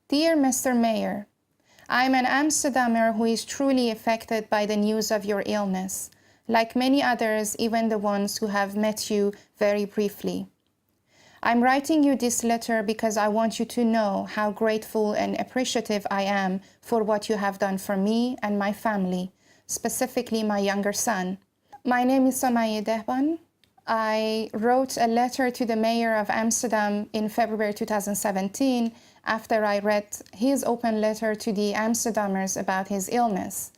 Dear Mr. Mayor, I am an Amsterdammer who is truly affected by the news of your illness, like many others, even the ones who have met you very briefly. I'm writing you this letter because I want you to know how grateful and appreciative I am for what you have done for me and my family, specifically my younger son. My name is Somaye Dehban. I wrote a letter to the mayor of Amsterdam in February 2017 after I read his open letter to the Amsterdammers about his illness.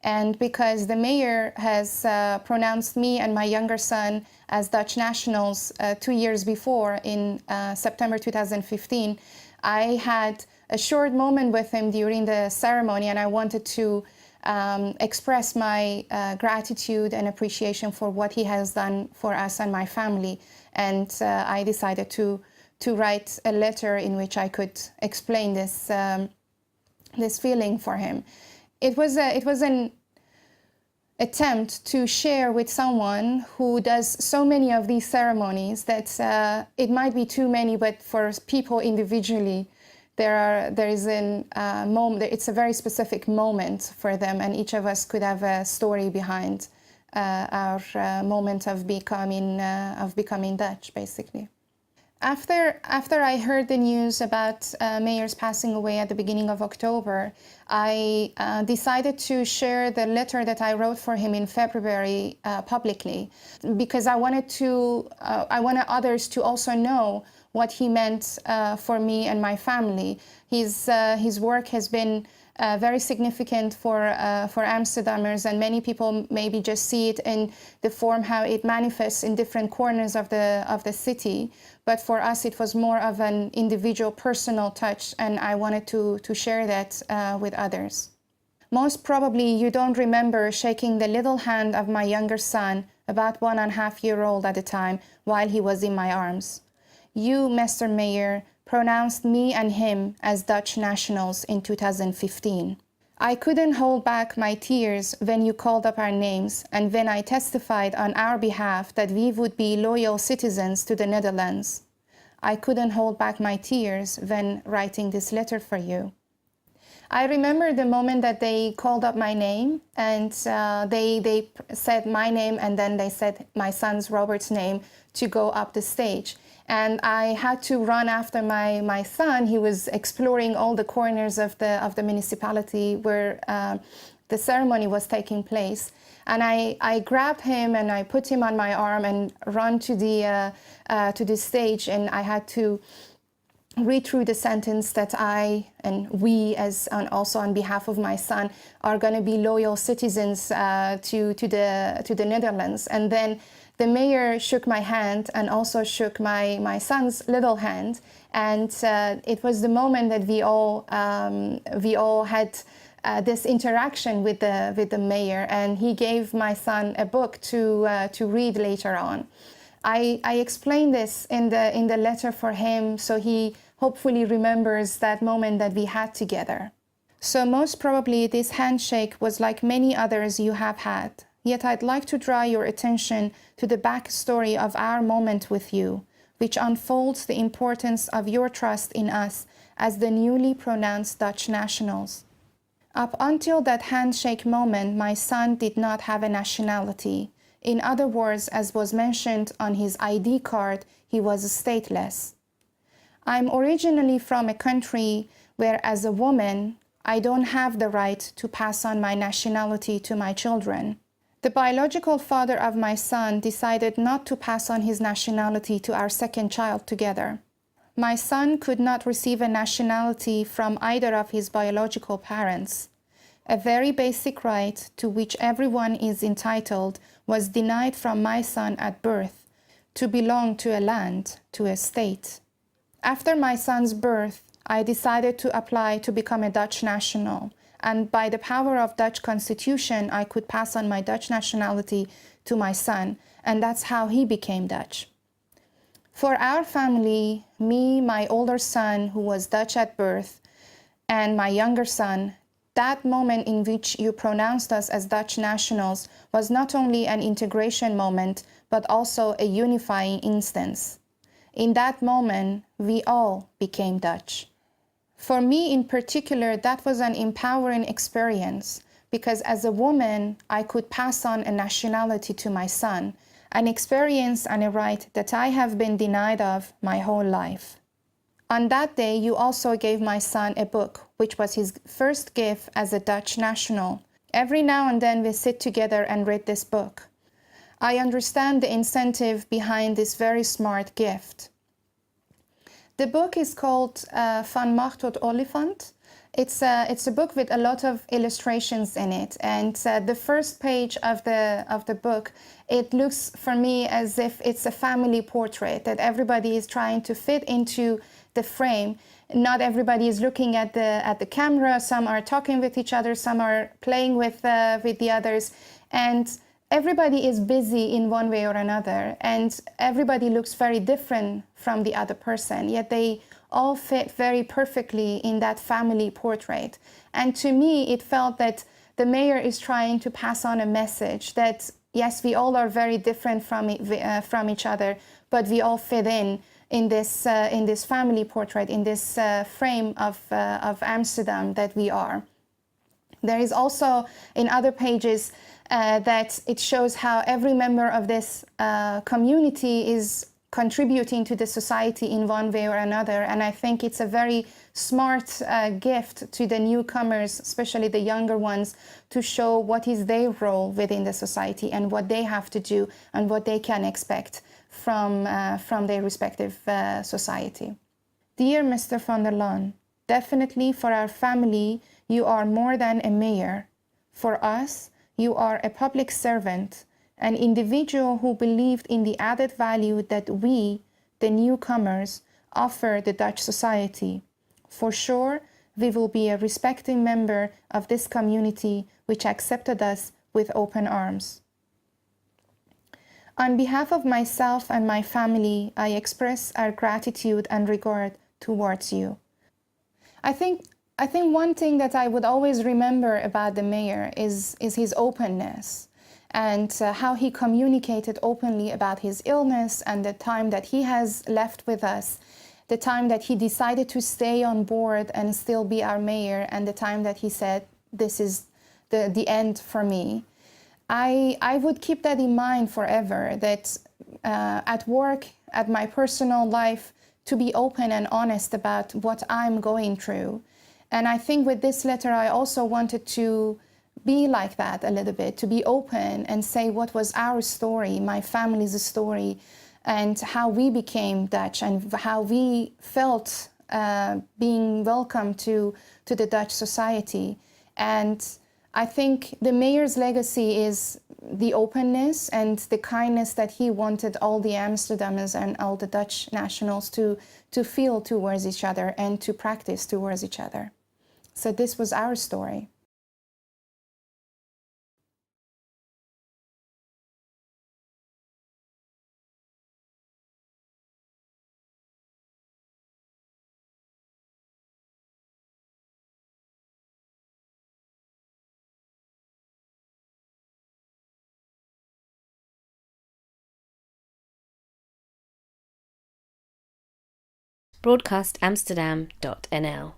And because the mayor has pronounced me and my younger son as Dutch nationals 2 years before in September 2015, I had a short moment with him during the ceremony, and I wanted to express my gratitude and appreciation for what he has done for us and my family. And I decided to write a letter in which I could explain this feeling for him. It was an attempt to share with someone who does so many of these ceremonies that it might be too many, but for people individually, there is a moment. It's a very specific moment for them, and each of us could have a story behind our moment of becoming Dutch, basically. After I heard the news about Mayor's passing away at the beginning of October, I decided to share the letter that I wrote for him in February publicly, because I wanted others to also know what he meant for me and my family. His work has been very significant for Amsterdammers, and many people maybe just see it in the form how it manifests in different corners of the city. But for us, it was more of an individual, personal touch, and I wanted to share that with others. Most probably, you don't remember shaking the little hand of my younger son, about 1.5-year-old at the time, while he was in my arms. You, Mr. Mayor, pronounced me and him as Dutch nationals in 2015. I couldn't hold back my tears when you called up our names and when I testified on our behalf that we would be loyal citizens to the Netherlands. I couldn't hold back my tears when writing this letter for you. I remember the moment that they called up my name, and they said my name, and then they said my son's Robert's name to go up the stage. And I had to run after my son. He was exploring all the corners of the municipality where the ceremony was taking place. And I grabbed him and I put him on my arm and run to the stage. And I had to read through the sentence that I and we, also on behalf of my son, are going to be loyal citizens to the Netherlands. And then the mayor shook my hand and also shook my son's little hand, and it was the moment that we all had this interaction with the mayor, and he gave my son a book to read later on. I explained this in the letter for him, so he hopefully remembers that moment that we had together. So most probably this handshake was like many others you have had. Yet I'd like to draw your attention to the backstory of our moment with you, which unfolds the importance of your trust in us as the newly pronounced Dutch nationals. Up until that handshake moment, my son did not have a nationality. In other words, as was mentioned on his ID card, he was stateless. I'm originally from a country where, as a woman, I don't have the right to pass on my nationality to my children. The biological father of my son decided not to pass on his nationality to our second child together. My son could not receive a nationality from either of his biological parents. A very basic right to which everyone is entitled was denied from my son at birth, to belong to a land, to a state. After my son's birth, I decided to apply to become a Dutch national, and by the power of Dutch constitution, I could pass on my Dutch nationality to my son, and that's how he became Dutch. For our family, me, my older son, who was Dutch at birth, and my younger son, that moment in which you pronounced us as Dutch nationals was not only an integration moment, but also a unifying instance. In that moment, we all became Dutch. For me in particular, that was an empowering experience because as a woman, I could pass on a nationality to my son, an experience and a right that I have been denied of my whole life. On that day, you also gave my son a book, which was his first gift as a Dutch national. Every now and then we sit together and read this book. I understand the incentive behind this very smart gift. The book is called Van Macht tot Olifant. It's a book with a lot of illustrations in it, and the first page of the book, it looks for me as if it's a family portrait that everybody is trying to fit into the frame. Not everybody is looking at the camera. Some are talking with each other. Some are playing with the others, and everybody is busy in one way or another, and everybody looks very different from the other person, yet they all fit very perfectly in that family portrait. And to me, it felt that the mayor is trying to pass on a message that, yes, we all are very different from each other, but we all fit in this family portrait, in this frame of Amsterdam that we are. There is also in other pages that it shows how every member of this community is contributing to the society in one way or another. And I think it's a very smart gift to the newcomers, especially the younger ones, to show what is their role within the society and what they have to do and what they can expect from their respective society. Dear Mr. van der Laan, definitely for our family, you are more than a mayor. For us, you are a public servant, an individual who believed in the added value that we, the newcomers, offer the Dutch society. For sure, we will be a respecting member of this community which accepted us with open arms. On behalf of myself and my family, I express our gratitude and regard towards you. I think one thing that I would always remember about the mayor is his openness and how he communicated openly about his illness and the time that he has left with us, the time that he decided to stay on board and still be our mayor, and the time that he said, this is the end for me. I would keep that in mind forever, that at work, at my personal life, to be open and honest about what I'm going through. And I think with this letter, I also wanted to be like that a little bit, to be open and say what was our story, my family's story, and how we became Dutch and how we felt being welcome to the Dutch society. And I think the mayor's legacy is the openness and the kindness that he wanted all the Amsterdammers and all the Dutch nationals to feel towards each other and to practice towards each other. So this was our story. Broadcast Amsterdam.nl